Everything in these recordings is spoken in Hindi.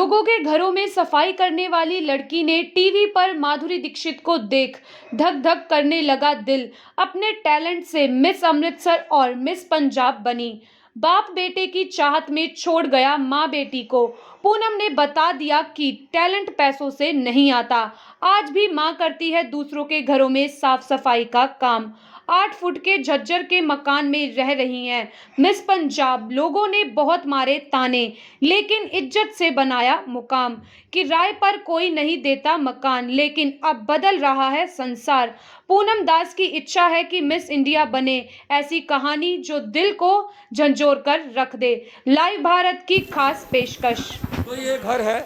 लोगों के घरों में सफाई करने वाली लड़की ने टीवी पर माधुरी दीक्षित को देख धक धक करने लगा दिल। अपने टैलेंट से मिस अमृतसर और मिस पंजाब बनी। बाप बेटे की चाहत में छोड़ गया माँ बेटी को। पूनम ने बता दिया कि टैलेंट पैसों से नहीं आता। आज भी माँ करती है दूसरों के घरों में साफ सफाई का काम। 8 फुट के झज्जर के मकान में रह रही हैं मिस पंजाब। लोगों ने बहुत मारे ताने, लेकिन इज्जत से बनाया मुकाम। किराए पर कोई नहीं देता मकान, लेकिन अब बदल रहा है संसार। पूनम दास की इच्छा है कि मिस इंडिया बने, ऐसी कहानी जो दिल को झंझोर कर रख दे। लाइव भारत की खास पेशकश। तो ये घर है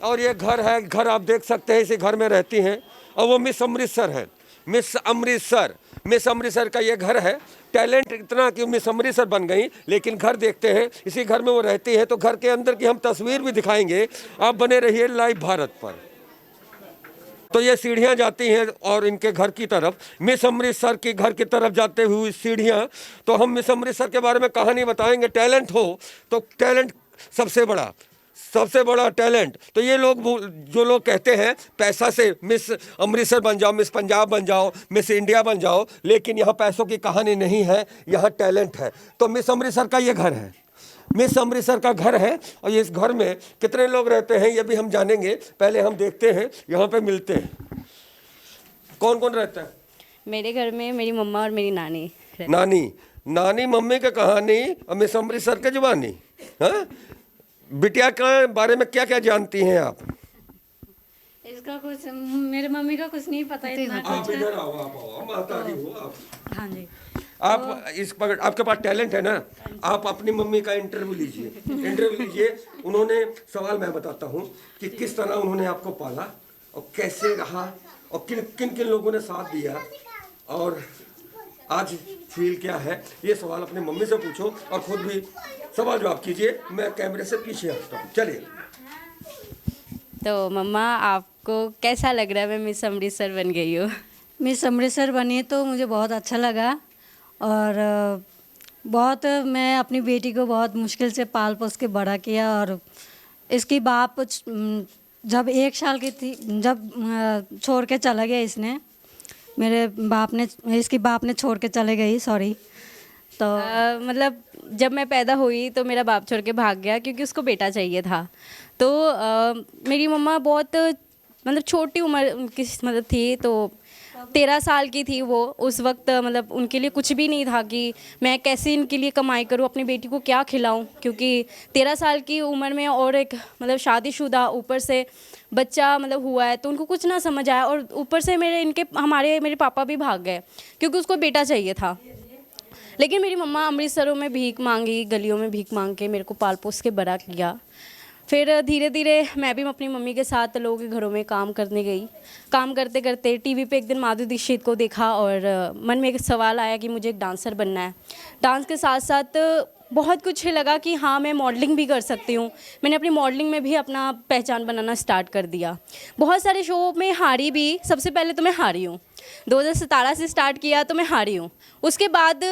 और ये घर है, घर आप देख सकते हैं, इसी घर में रहती हैं और वो मिस अमृतसर है। मिस अमृतसर का ये घर है। टैलेंट इतना कि मिस अमृतसर बन गई, लेकिन घर देखते हैं, इसी घर में वो रहती है। तो घर के अंदर की हम तस्वीर भी दिखाएंगे, आप बने रहिए लाइव भारत पर। तो ये सीढ़ियाँ जाती हैं और इनके घर की तरफ, मिस अमृतसर के घर की तरफ जाते हुए सीढ़ियाँ। तो हम मिस अमृतसर के बारे में कहानी बताएंगे। टैलेंट हो तो टैलेंट सबसे बड़ा टैलेंट। तो ये लोग, जो लोग कहते हैं पैसा से मिस अमृतसर बन जाओ, मिस पंजाब बन जाओ, मिस इंडिया बन जाओ, लेकिन यहाँ पैसों की कहानी नहीं है, यहाँ टैलेंट है। तो मिस अमृतसर का ये घर है, मिस अमृतसर का घर है। और इस घर में कितने लोग रहते हैं ये भी हम जानेंगे। पहले हम देखते हैं, यहाँ पे मिलते हैं। कौन कौन रहता है? मेरे घर में मेरी मम्मा और मेरी नानी। नानी मम्मी की कहानी और मिस अमृतसर की जुबानी। हाँ, बिटिया के बारे में क्या क्या जानती हैं आप? इसका कुछ, मेरे मम्मी का कुछ नहीं पता इतना। आप इधर आओ, आप आओ, माताजी हो आप। हाँ जी। आप इस पर, आपके पास टैलेंट है ना, आप अपनी मम्मी का इंटरव्यू लीजिए। उन्होंने, सवाल मैं बताता हूँ कि किस तरह उन्होंने आपको पाला और कैसे रहा और किन किन लोगों ने साथ दिया और आज फील क्या है। ये सवाल अपनी मम्मी से पूछो और खुद भी सवाल जवाब कीजिए। मैं कैमरे से पीछे हटता हूँ, चलिए। तो मम्मा, आपको कैसा लग रहा है मैं मिस अमृतसर बन गई हूँ? मिस अमृतसर बनी तो मुझे बहुत अच्छा लगा और बहुत, मैं अपनी बेटी को बहुत मुश्किल से पाल पोस के बड़ा किया। और इसकी बाप जब 1 साल की थी, जब छोड़ के चला गया इसने, इसकी बाप ने छोड़ के चले गई, सॉरी। तो मतलब जब मैं पैदा हुई तो मेरा बाप छोड़ के भाग गया क्योंकि उसको बेटा चाहिए था। तो मेरी मम्मा बहुत, मतलब छोटी उम्र उनकी मतलब थी, तो 13 साल की थी वो उस वक्त। मतलब उनके लिए कुछ भी नहीं था कि मैं कैसे इनके लिए कमाई करूं, अपनी बेटी को क्या खिलाऊं, क्योंकि 13 साल की उम्र में और एक मतलब शादीशुदा ऊपर से बच्चा मतलब हुआ है, तो उनको कुछ ना समझ आया। और ऊपर से मेरे पापा भी भाग गए क्योंकि उसको बेटा चाहिए था। लेकिन मेरी मम्मा अमृतसरों में भीख मांगी, गलियों में भीख मांग के मेरे को पाल पोस के बड़ा किया। फिर धीरे धीरे मैं भी अपनी मम्मी के साथ लोगों के घरों में काम करने गई। काम करते करते टीवी पे एक दिन माधुरी दीक्षित को देखा और मन में एक सवाल आया कि मुझे एक डांसर बनना है। डांस के साथ साथ बहुत कुछ लगा कि हाँ, मैं मॉडलिंग भी कर सकती हूँ। मैंने अपनी मॉडलिंग में भी अपना पहचान बनाना स्टार्ट कर दिया। बहुत सारे शो में हारी भी। सबसे पहले तो मैं हारी हूँ, 2017 से स्टार्ट किया तो मैं हारी हूँ। उसके बाद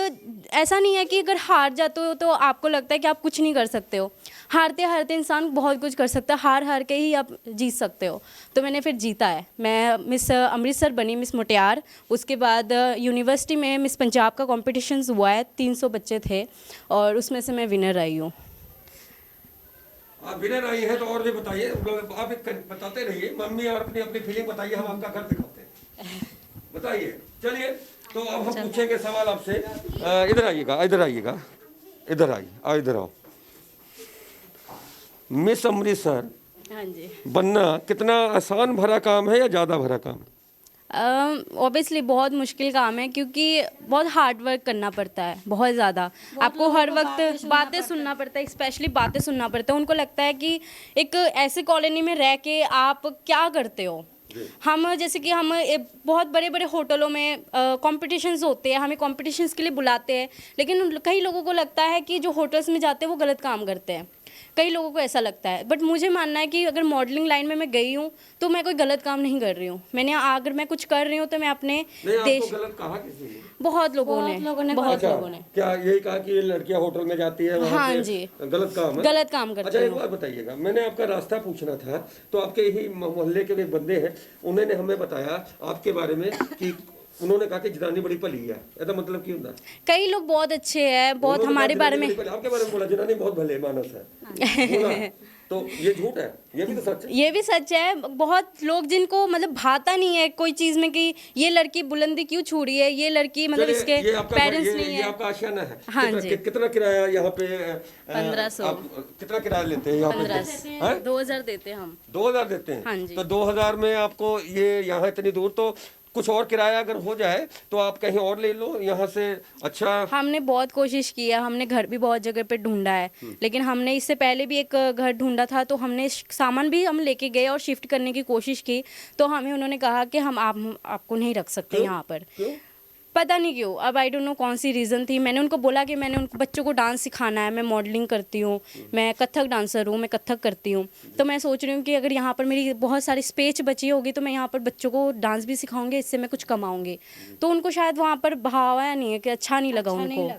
ऐसा नहीं है कि अगर हार जाते हो तो आपको लगता है कि आप कुछ नहीं कर सकते हो। हारते हारते इंसान बहुत कुछ कर सकता है, हार के ही आप जीत सकते हो। तो मैंने फिर जीता है। मैं मिस अमृतसर बनी, मिस मोटियार। उसके बाद यूनिवर्सिटी में मिस पंजाब का कॉम्पिटिशन्स हुआ है, 300 बच्चे थे और उसमें से मैं विनर आई हूँ। आप विनर आई हैं तो और भी बताइए, आप बताते रहिए। मम्मी और अपनी फीलिंग बताइए, हम आपका घर दिखाते हैं। बताइए, चलिए। तो अब हम पूछेंगे सवाल आपसे। इधर आओ। मिस अमृतसर हाँ जी। बनना कितना आसान भरा काम है या ज़्यादा भरा काम है? ऑब्वियसली बहुत मुश्किल काम है, क्योंकि बहुत हार्ड वर्क करना पड़ता है, बहुत ज़्यादा। आपको हर वक्त बातें सुनना पड़ता है, स्पेशली बातें सुनना पड़ता है। उनको लगता है कि एक ऐसे कॉलोनी में रह के आप क्या करते हो। हम जैसे कि हम बहुत बड़े बड़े होटलों में कॉम्पिटिशन्स होते हैं, हमें कॉम्पिटिशन्स के लिए बुलाते हैं, लेकिन कई लोगों को लगता है कि जो होटल्स में जाते हैं वो गलत काम करते हैं। कई लोगों को ऐसा लगता है, बट मुझे मानना है कि अगर मॉडलिंग लाइन में मैं गई हूँ तो मैं कोई गलत काम नहीं कर रही हूँ। मैंने अगर मैं कुछ कर रही हूँ तो मैं अपने नहीं, आपको देश, गलत कहा किसी ने? बहुत लोगों ने बहुत अच्छा, लोगों ने क्या यही कहा कि ये लड़कियां होटल में जाती है वहाँ हाँ पे जी, गलत काम है? गलत काम करती अच्छा, एक हूँ। बार बताइएगा, मैंने आपका रास्ता पूछना था तो आपके ही मोहल्ले के एक बंदे हैं, उन्होंने हमें बताया आपके बारे में कि उन्होंने कहा कि जनानी बड़ी भली है। ऐसा मतलब क्यों होता? कई लोग बहुत अच्छे हैं, बहुत उन्होंने हमारे कहा बारे जनानी में, बड़ी भली, आपके बारे में बोला जनानी बहुत भले मानस है बोला, तो ये झूठ है? ये भी तो सच है। ये भी सच है। बहुत लोग जिनको मतलब भाता नहीं है कोई चीज़ में कि ये लड़की बुलंदी क्यों छू रही है, ये लड़की मतलब चलिए, इसके ये आपका पेरेंट्स ये, नहीं ये है। आपका आशियाना है। हाँ कितना, जी। कितना किराया यहाँ पे? 1500। आप कितना किराया लेते हैं यहाँ पे? 1500 2000 देते हैं हम। 2000 देते हैं? हाँ जी। तो 2000 में आपको ये यहाँ इतनी दूर, तो कुछ और किराया अगर हो जाए तो आप कहीं और ले लो यहाँ से। अच्छा, हमने बहुत कोशिश की है, हमने घर भी बहुत जगह पे ढूंढा है, लेकिन हमने इससे पहले भी एक घर ढूंढा था, तो हमने सामान भी हम लेके गए और शिफ्ट करने की कोशिश की, तो हमें उन्होंने कहा कि हम आपको नहीं रख सकते यहाँ पर। क्यों? पता नहीं क्यों, अब आई डोंट नो कौन सी रीज़न थी। मैंने उनको बोला कि मैंने उनको बच्चों को डांस सिखाना है, मैं मॉडलिंग करती हूँ, मैं कथक डांसर हूँ, मैं कथक करती हूँ, तो मैं सोच रही हूँ कि अगर यहाँ पर मेरी बहुत सारी स्पेस बची होगी तो मैं यहाँ पर बच्चों को डांस भी सिखाऊंगी, इससे मैं कुछ कमाऊंगी। तो उनको शायद वहाँ पर भाव आया नहीं है कि अच्छा नहीं लगा उनको।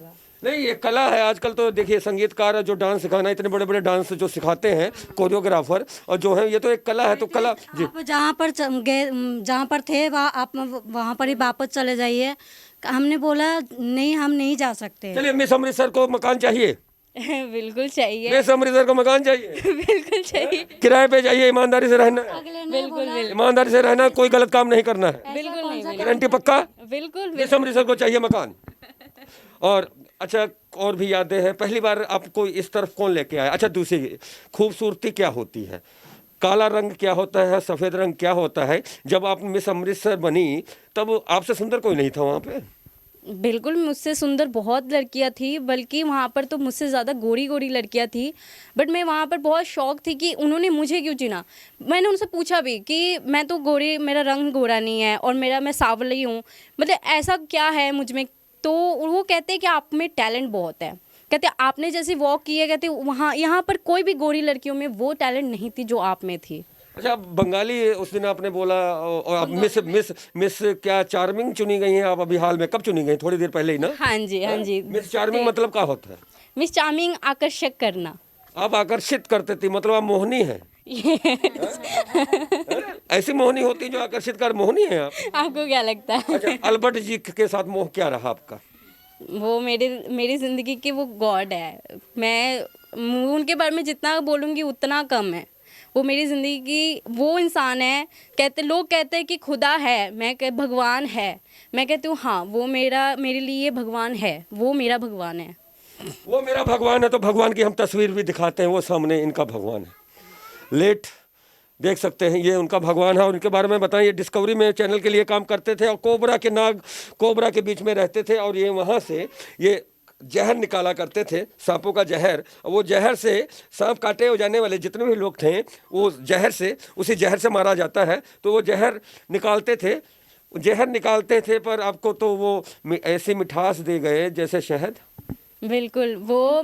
नहीं, ये कला है। आजकल तो देखिए संगीतकार जो डांस सिखाना, इतने बड़े बड़े डांस जो सिखाते हैं कोरियोग्राफर और जो है, ये तो एक कला है। तो कला जी, आप जहाँ पर गए, जहाँ पर थे वहाँ आप वहाँ पर ही वापस चले जाइए। हमने बोला नहीं, हम नहीं जा सकते। चलिए, मिस अमृतसर को मकान चाहिए? बिल्कुल चाहिए, मिस अमृतसर को मकान चाहिए? बिल्कुल चाहिए, किराए पे चाहिए, ईमानदारी से रहना है, बिल्कुल ईमानदारी से रहना, कोई गलत काम नहीं करना है। बिल्कुल नहीं, गारंटी पक्का? बिल्कुल मिस अमृतसर को चाहिए मकान। और अच्छा, और भी यादें हैं? पहली बार आपको इस तरफ कौन लेके आया? अच्छा, दूसरी खूबसूरती क्या होती है? काला रंग क्या होता है, सफ़ेद रंग क्या होता है? जब आप मिस अमृतसर बनी तब आपसे सुंदर कोई नहीं था वहाँ पे? बिल्कुल मुझसे सुंदर बहुत लड़कियां थी, बल्कि वहाँ पर तो मुझसे ज़्यादा गोरी गोरी लड़कियां थी। बट मैं वहाँ पर बहुत शौक थी कि उन्होंने मुझे क्यों चुना। मैंने उनसे पूछा भी कि मैं तो गोरी, मेरा रंग गोरा नहीं है और मैं सांवली हूँ, मतलब ऐसा क्या है मुझ में। तो वो कहते हैं कि आप में टैलेंट बहुत है, कहते आपने जैसी वॉक की है, कहते वहाँ यहाँ पर कोई भी गोरी लड़कियों में वो टैलेंट नहीं थी जो आप में थी। अच्छा, बंगाली उस दिन आपने बोला, और आप मिस मिस मिस क्या चार्मिंग चुनी गई हैं आप? अभी हाल में कब चुनी गई? थोड़ी देर पहले ही ना? हाँ जी, हाँ जी। मिस चार्मिंग मतलब क्या होता है? मिस चार्मिंग आकर्षक करना। आप आकर्षित करते थी, मतलब आप मोहनी हैं? ऐसी मोहनी होती जो आकर्षित कर, मोहनी है आप? आपको क्या लगता है? अच्छा, अल्बर्ट जी के साथ मोह क्या रहा आपका? वो मेरी ज़िंदगी के वो गॉड है। मैं उनके बारे में जितना बोलूँगी उतना कम है। वो मेरी ज़िंदगी की वो इंसान है। लोग कहते हैं कि खुदा है, मैं भगवान है। मैं कहती हूँ हाँ, वो मेरे लिए भगवान है, वो मेरा भगवान है। वो मेरा भगवान है, तो भगवान की हम तस्वीर भी दिखाते हैं, वो सामने इनका भगवान है। लेट देख सकते हैं, ये उनका भगवान है। और उनके बारे में बताएं, ये डिस्कवरी में चैनल के लिए काम करते थे और कोबरा के बीच में रहते थे, और ये वहाँ से ये जहर निकाला करते थे, सांपों का जहर। वो जहर से सांप काटे हो जाने वाले जितने भी लोग थे, वो जहर से, उसी जहर से मारा जाता है। तो वो जहर निकालते थे, पर आपको तो वो ऐसी मिठास दे गए जैसे शहद। बिल्कुल, वो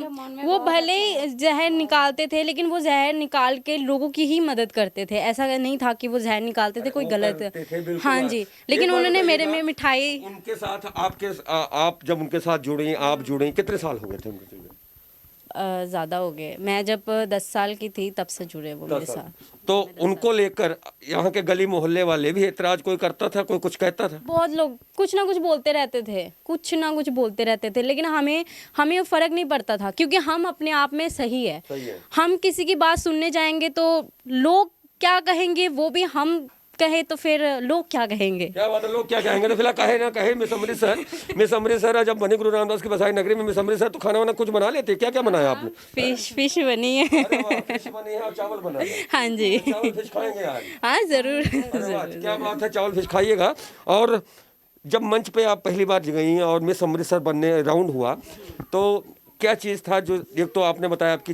भले ही जहर निकालते थे, लेकिन वो जहर निकाल के लोगों की ही मदद करते थे। ऐसा नहीं था कि वो जहर निकालते थे कोई गलत। हाँ जी, लेकिन उन्होंने मेरे में मिठाई। उनके साथ आप जब उनके साथ जुड़ी, आप जुड़ी, कितने साल हो गए थे उनके? ज़्यादा हो गए। मैं जब 10 साल की थी तब से जुड़े वो मेरे साथ। तो उनको लेकर यहाँ के गली मोहल्ले वाले भी एतराज कोई करता था, कोई कुछ कहता था? बहुत लोग कुछ ना कुछ बोलते रहते थे, लेकिन हमें फ़र्क नहीं पड़ता था, क्योंकि हम अपने आप में सही है। हम किसी की बात सुनने जाएंगे तो लोग क्या कहेंगे, वो भी हम कहे तो फिर लोग क्या कहेंगे? क्या बात है, लोग क्या कहेंगे? तो फिलहाल कहे ना कहे, मिस अमृतसर जब बनी गुरु रामदास की बसाई नगरी में मिस अमृतसर, तो खाना वाना कुछ बना लेते? क्या क्या बनाया आपने? फिश बनी है। अरे वाह, फिश बनी है और चावल बना है। हाँ जी, चावल फिश खाएंगे आज? हाँ ज़रूर। अरे वाह, क्या बात है, चावल फिश खाइएगा। और जब मंच पे आप पहली बार गई और मिस अमृतसर बनने राउंड हुआ, तो क्या चीज़ था जो, एक तो आपने बताया आपकी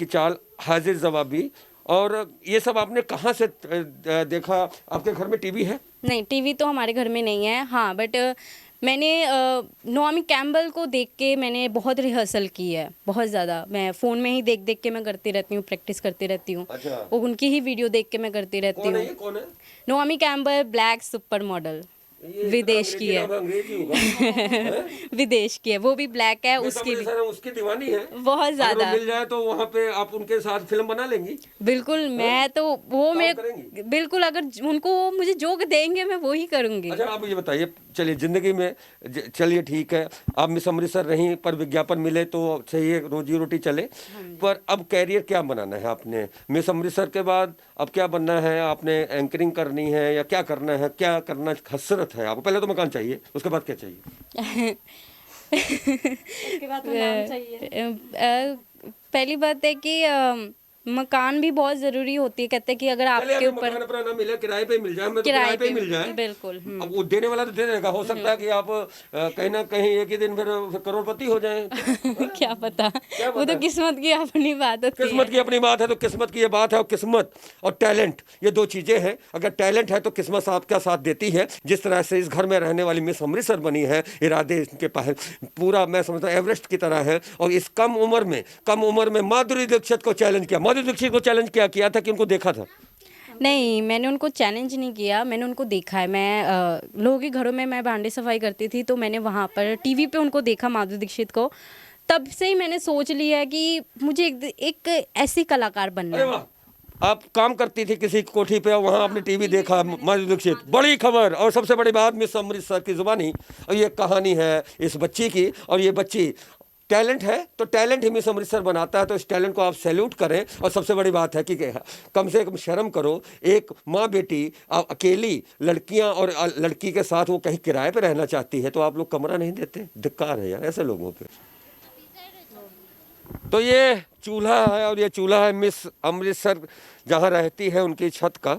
चाल हाजिर जवाबी, और ये सब आपने कहाँ से देखा? आपके घर में टीवी है? नहीं, टीवी तो हमारे घर में नहीं है। हाँ, बट मैंने नोआमी कैम्बल को देख के मैंने बहुत रिहर्सल की है, बहुत ज़्यादा। मैं फ़ोन में ही देख देख के मैं करती रहती हूँ, प्रैक्टिस करती रहती हूँ। अच्छा। वो उनकी ही वीडियो देख के मैं करती रहती कौन है हूँ। ये, कौन है? नोआमी कैम्बल ब्लैक सुपर मॉडल, ये विदेश इतना की है। अंग्रेजी होगा। विदेश की है, वो भी ब्लैक है। मिस उसकी भी अमृतसर उसकी दीवानी है। बहुत अगर वो ज़्यादा। मिल जाए तो वहाँ पे आप उनके साथ फिल्म बना लेंगी। बिल्कुल, मैं तो वो काम मैं करेंगी? बिल्कुल, अगर उनको वो मुझे जो देंगे मैं वो ही करूँगी। अच्छा, आप ये बताइए, चलिए जिंदगी में चलिए ठीक है, आप मिस अमृतसर रहीं पर विज्ञापन मिले तो सही है, रोजी रोटी चले, पर अब कैरियर क्या बनाना है आपने? मिस अमृतसर के बाद अब क्या बनना है? आपने एंकरिंग करनी है या क्या करना है? क्या करना हसरत है आपको? पहले तो मकान चाहिए, उसके बाद क्या चाहिए? उसके बाद तो नाम चाहिए। पहली बात है कि मकान भी बहुत ज़रूरी होती है। कहते हैं कि अगर चले आपके अभी ऊपर मकान अपना ना मिले, किराए पे मिल जाए, मैं तो किराए पे ही मिल जाए। बिल्कुल। अब वो देने वाला तो दे देगा, हो सकता है कि आप कहीं ना कहीं एक ही दिन फिर करोड़पति हो जाएं। क्या पता, वो पता? तो किस्मत की अपनी बात होती है। किस्मत की अपनी बात है, तो किस्मत की ये बात है, और किस्मत और टैलेंट ये दो चीजें हैं। अगर टैलेंट है तो किस्मत आपका साथ देती है। जिस तरह से इस घर में रहने वाली मिस अमृतसर बनी है, इरादे इनके पास पूरा मैं समझता हूँ एवरेस्ट की तरह है। और इस कम उम्र में माधुरी दीक्षित को चैलेंज किया। माधुरी दीक्षित को चैलेंज किया था कि उनको देखा था? नहीं, मैंने उनको चैलेंज नहीं किया, मैंने उनको देखा है। मैं लोगों के घरों में मैं भांडे सफाई करती थी, तो मैंने वहाँ पर टीवी पे उनको देखा, माधुरी दीक्षित को। तब से ही मैंने सोच लिया है कि मुझे एक ऐसी कलाकार बनना अरे है। वाह, आप काम करती थी किसी कोठी पे और वहाँ आपने टीवी देखा, माधुरी दीक्षित, बड़ी खबर। और सबसे बड़ी बात, मिस अमृतसर की जुबानी, और ये कहानी है इस बच्ची की, और ये बच्ची टैलेंट है तो टैलेंट ही मिस अमृतसर बनाता है। तो इस टैलेंट को आप सैल्यूट करें। और सबसे बड़ी बात है कि कम से कम शर्म करो, एक माँ बेटी अकेली लड़कियां और लड़की के साथ वो कहीं किराए पे रहना चाहती है तो आप लोग कमरा नहीं देते। धिक्कार है यार ऐसे लोगों पे। तो ये चूल्हा है, और ये चूल्हा है मिस अमृतसर जहाँ रहती है उनकी छत का।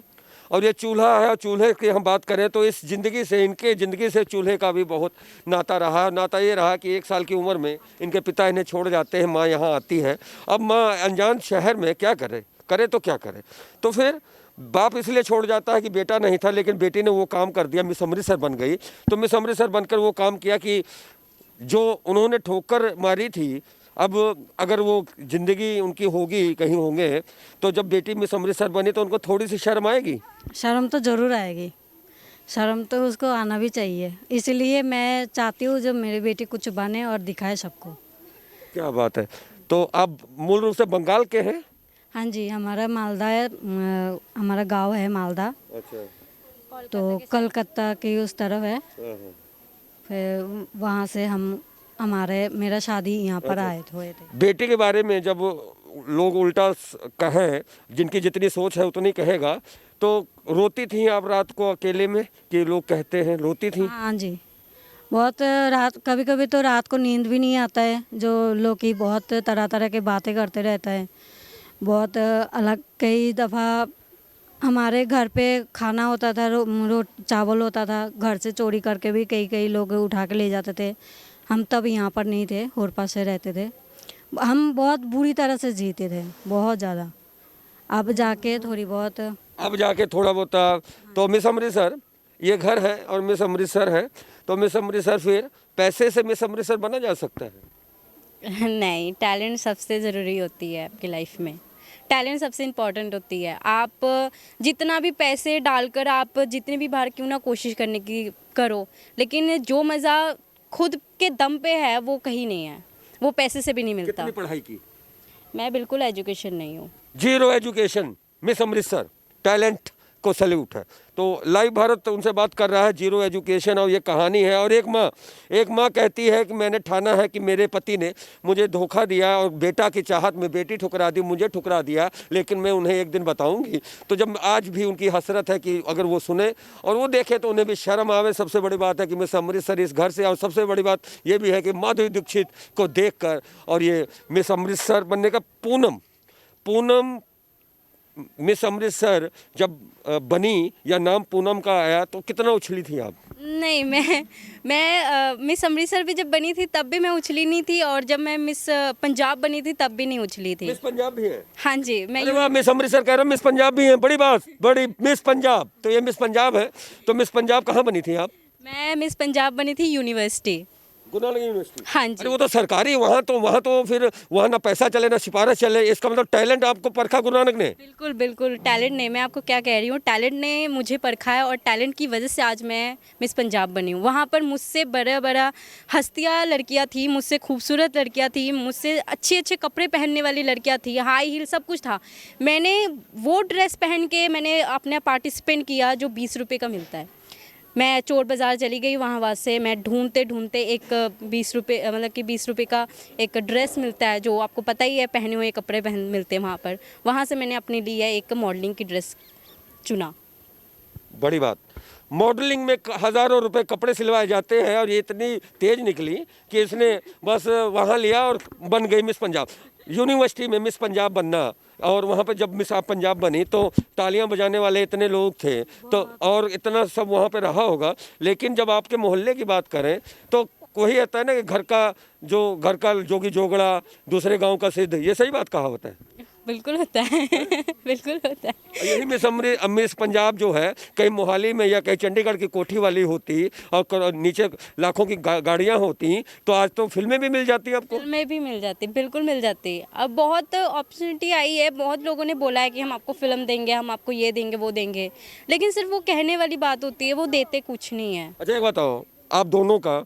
और ये चूल्हा है, और चूल्हे की हम बात करें तो इस ज़िंदगी से, इनके ज़िंदगी से चूल्हे का भी बहुत नाता रहा। नाता ये रहा कि 1 साल की उम्र में इनके पिता इन्हें छोड़ जाते हैं, माँ यहाँ आती है। अब माँ अनजान शहर में क्या करे तो क्या करे, तो फिर बाप इसलिए छोड़ जाता है कि बेटा नहीं था, लेकिन बेटी ने वो काम कर दिया, मिस अमृतसर बन गई। तो मिस अमृतसर बनकर वो काम किया कि जो उन्होंने ठोकर मारी थी, अब अगर वो ज़िंदगी उनकी होगी, कहीं होंगे, तो जब बेटी मिस अमृतसर बनी तो उनको थोड़ी सी शर्म आएगी। शर्म तो ज़रूर आएगी, शर्म तो उसको आना भी चाहिए। इसलिए मैं चाहती हूँ जब मेरी बेटी कुछ बने और दिखाए सबको। क्या बात है। तो आप मूल रूप से बंगाल के हैं? हाँ जी, हमारा मालदा है, हमारा गांव है मालदा। अच्छा। तो कलकत्ता की उस तरफ है। फिर वहाँ से मेरा शादी यहाँ पर आए हुए थे। बेटी के बारे में जब लोग उल्टा कहें, जिनकी जितनी सोच है उतनी कहेगा, तो रोती थी आप रात को अकेले में कि लोग कहते हैं रोती थी? हाँ जी, बहुत रात, कभी कभी तो रात को नींद भी नहीं आता है। जो लोग की बहुत तरह तरह की बातें करते रहता है, बहुत अलग। कई दफ़ा हमारे घर पे खाना होता था, चावल होता था, घर से चोरी करके भी कई लोग उठा के ले जाते थे। हम तब यहाँ पर नहीं थे, होरपा से रहते थे। हम बहुत बुरी तरह से जीते थे, बहुत ज़्यादा। अब जाके थोड़ा बहुत। तो मिस अमृतसर ये घर है और मिस अमृतसर है, तो मिस अमृतसर फिर पैसे से मिस अमृतसर बना जा सकता है? नहीं, टैलेंट सबसे ज़रूरी होती है आपकी लाइफ में। टैलेंट सबसे इम्पॉर्टेंट होती है। आप जितना भी पैसे डालकर आप जितने भी बार क्यों ना कोशिश करने की करो, लेकिन जो मज़ा खुद के दम पे है वो कहीं नहीं है, वो पैसे से भी नहीं मिलता। कितनी पढ़ाई की? मैं बिल्कुल एजुकेशन नहीं हूँ। 0 एजुकेशन, मिस अमृतसर, टैलेंट को सैल्यूट है। तो लाइव भारत तो उनसे बात कर रहा है, 0 एजुकेशन, और ये कहानी है। और एक माँ कहती है कि मैंने ठाना है कि मेरे पति ने मुझे धोखा दिया और बेटा की चाहत में बेटी ठुकरा दी, मुझे ठुकरा दिया, लेकिन मैं उन्हें एक दिन बताऊंगी। तो जब आज भी उनकी हसरत है कि अगर वो सुने और वो देखे तो उन्हें भी शर्म आवे। सबसे बड़ी बात है कि मिस अमृतसर इस घर से, और सबसे बड़ी बात ये भी है कि माधुरी दीक्षित को देखकर और ये मिस अमृतसर बनने का पूनम मिस अमृतसर जब बनी या नाम पूनम का आया तो कितना उछली थी आप? नहीं, मैं मिस अमृतसर भी जब बनी थी तब भी मैं उछली नहीं थी, और जब मैं मिस पंजाब बनी थी तब भी नहीं उछली थी। मिस पंजाब भी है? हाँ जी, मैं अरे वाह, मिस अमृतसर कह रहा हूँ, मिस पंजाब भी है। बड़ी बात, बड़ी मिस पंजाब। तो ये मिस पंजाब है। तो मिस पंजाब कहाँ बनी थी आप? मैं मिस पंजाब बनी थी यूनिवर्सिटी। गुरु नानक यूनिवर्सिटी। हाँ जी। अरे वो तो सरकारी, वहाँ तो फिर वहाँ ना पैसा चले ना सिफारिश चले, इसका मतलब टैलेंट आपको परखा गुरु नानक ने। बिल्कुल बिल्कुल, टैलेंट ने, मैं आपको क्या कह रही हूँ, टैलेंट ने मुझे परखा है और टैलेंट की वजह से आज मैं मिस पंजाब बनी हूँ। वहाँ पर मुझसे बड़ा बड़ा हस्तियाँ लड़कियाँ थी, मुझसे खूबसूरत लड़कियाँ थी, मुझसे अच्छे अच्छे कपड़े पहनने वाली लड़कियाँ थी, हाई हील सब कुछ था। मैंने वो ड्रेस पहन के मैंने अपना पार्टिसिपेट किया जो 20 रुपये का मिलता है। मैं चोर बाज़ार चली गई, वहाँ से मैं ढूंढते ढूंढते एक 20 रुपये, मतलब कि 20 रुपये का एक ड्रेस मिलता है, जो आपको पता ही है, पहने हुए कपड़े मिलते हैं वहाँ पर। वहाँ से मैंने अपने लिए एक मॉडलिंग की ड्रेस चुना। बड़ी बात। मॉडलिंग में हज़ारों रुपए कपड़े सिलवाए जाते हैं और ये इतनी तेज निकली कि इसने बस वहाँ लिया और बन गई मिस पंजाब। यूनिवर्सिटी में मिस पंजाब बनना, और वहाँ पर जब मिस पंजाब बनी तो तालियां बजाने वाले इतने लोग थे, तो और इतना सब वहाँ पे रहा होगा। लेकिन जब आपके मोहल्ले की बात करें तो वही आता है ना कि घर का जोगी जोगड़ा दूसरे गांव का सिद्ध, ये सही बात कहा होता है। बिल्कुल होता है बिल्कुल होता है। यही मिस पंजाब जो है, कहीं मोहाली में या कहीं चंडीगढ़ की कोठी वाली होती और नीचे लाखों की गाड़ियाँ होती, तो आज तो फिल्में भी मिल जाती आपको। फिल्में भी मिल जाती, बिल्कुल मिल जाती। अब बहुत अपॉर्चुनिटी आई है, बहुत लोगों ने बोला है कि हम आपको फिल्म देंगे, हम आपको ये देंगे वो देंगे, लेकिन सिर्फ वो कहने वाली बात होती है, वो देते कुछ नहीं है। अच्छा एक बताओ, आप दोनों का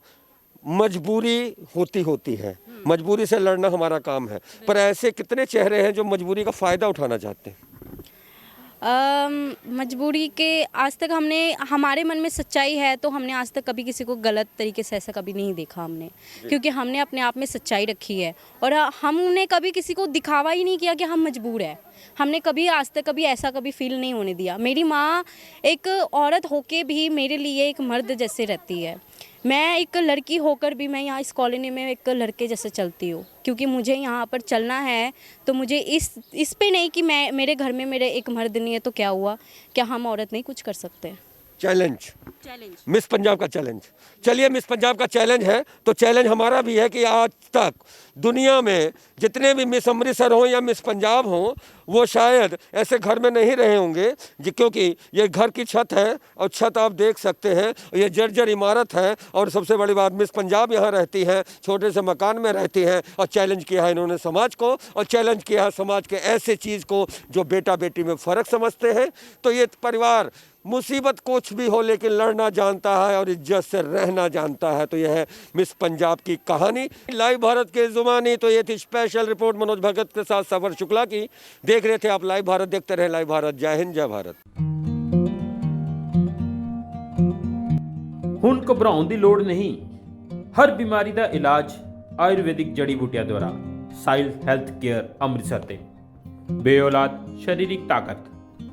मजबूरी होती है, मजबूरी से लड़ना हमारा काम है, पर ऐसे कितने चेहरे हैं जो मजबूरी का फ़ायदा उठाना चाहते हैं? मजबूरी के आज तक हमारे मन में सच्चाई है तो हमने आज तक कभी किसी को गलत तरीके से ऐसा कभी नहीं देखा हमने, क्योंकि हमने अपने आप में सच्चाई रखी है और हमने कभी किसी को दिखावा ही नहीं किया कि हम मजबूर हैं। हमने कभी आज तक कभी ऐसा कभी फील नहीं होने दिया। मेरी माँ एक औरत होके भी मेरे लिए एक मर्द जैसे रहती है। मैं एक लड़की होकर भी मैं यहाँ इस कॉलोनी में एक लड़के जैसे चलती हूँ, क्योंकि मुझे यहाँ पर चलना है। तो मुझे इस पे नहीं कि मेरे घर में मेरे एक मर्द नहीं है तो क्या हुआ, क्या हम औरत नहीं कुछ कर सकते? चैलेंज मिस पंजाब का चैलेंज। चलिए, मिस पंजाब का चैलेंज है तो चैलेंज हमारा भी है कि आज तक दुनिया में जितने भी मिस अमृतसर हों या मिस पंजाब हों, वो शायद ऐसे घर में नहीं रहे होंगे, क्योंकि ये घर की छत है और छत आप देख सकते हैं, ये जर्जर इमारत है। और सबसे बड़ी बात, मिस पंजाब यहाँ रहती हैं, छोटे से मकान में रहती हैं, और चैलेंज किया है इन्होंने समाज को, और चैलेंज किया है समाज के ऐसे चीज़ को जो बेटा बेटी में फ़र्क समझते हैं। तो ये परिवार मुसीबत कुछ भी हो लेकिन लड़ना जानता है और इज्जत से रहना जानता है। तो यह है मिस पंजाब की कहानी। लाइव भारत के ज़ुबानी। तो ये थी स्पेशल रिपोर्ट मनोज भगत के साथ सफर शुक्ला की। देख रहे थे आप लाइव भारत, देखते रहे लाइव भारत। जय हिंद, जय भारत। ਹੁਣ ਘਬਰਾਉਣ ਦੀ ਲੋੜ ਨਹੀਂ। ਹਰ ਬਿਮਾਰੀ ਦਾ ਇਲਾਜ ਆਯੁਰਵੈਦਿਕ ਜੜੀ ਬੂਟੀਆਂ ਦੁਆਰਾ। ਸਾਇਲ ਹੈਲਥ ਕੇਅਰ ਅੰਮ੍ਰਿਤਸਰ ਤੇ ਬੇਔਲਾਦ शारीरिक ताकत,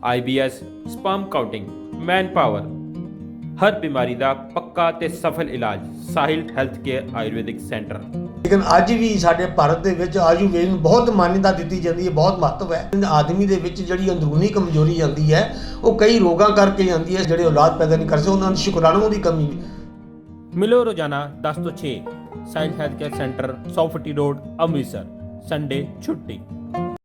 IBS, sperm counting, man power, ਹਰ ਬਿਮਾਰੀ ਦਾ ਪੱਕਾ ਤੇ ਸਫਲ ਇਲਾਜ Sahil health care Ayurvedic centre. ਲੇਕਿਨ ਅੱਜ ਵੀ ਸਾਡੇ ਭਾਰਤ ਦੇ ਵਿੱਚ ਆਯੁਰਵੇਦ ਨੂੰ ਬਹੁਤ ਮਾਨਤਾ ਦਿੱਤੀ ਜਾਂਦੀ ਹੈ, ਬਹੁਤ ਮਹੱਤਵ ਹੈ। ਆਦਮੀ ਦੇ ਵਿੱਚ ਜਿਹੜੀ ਅੰਦਰੂਨੀ ਕਮਜ਼ੋਰੀ ਜਾਂਦੀ ਹੈ, ਉਹ ਕਈ ਰੋਗਾਂ ਕਰਕੇ ਜਾਂਦੀ ਹੈ। ਜਿਹੜੇ ਔਲਾਦ ਪੈਦਾ ਨਹੀਂ ਕਰ ਸਕਦੇ, ਉਹਨਾਂ ਨੂੰ ਸ਼ੁਕਰਾਣੂ ਦੀ ਕਮੀ। ਮਿਲੋ ਰੋਜ਼ਾਨਾ 10 ਤੋਂ 6 ਸਾਹਿਲ ਹੈਲਥ ਕੇਅਰ ਸੈਂਟਰ 100 ਫੁੱਟੀ ਰੋਡ ਅੰਮ੍ਰਿਤਸਰ। ਸੰਡੇ ਛੁੱਟੀ।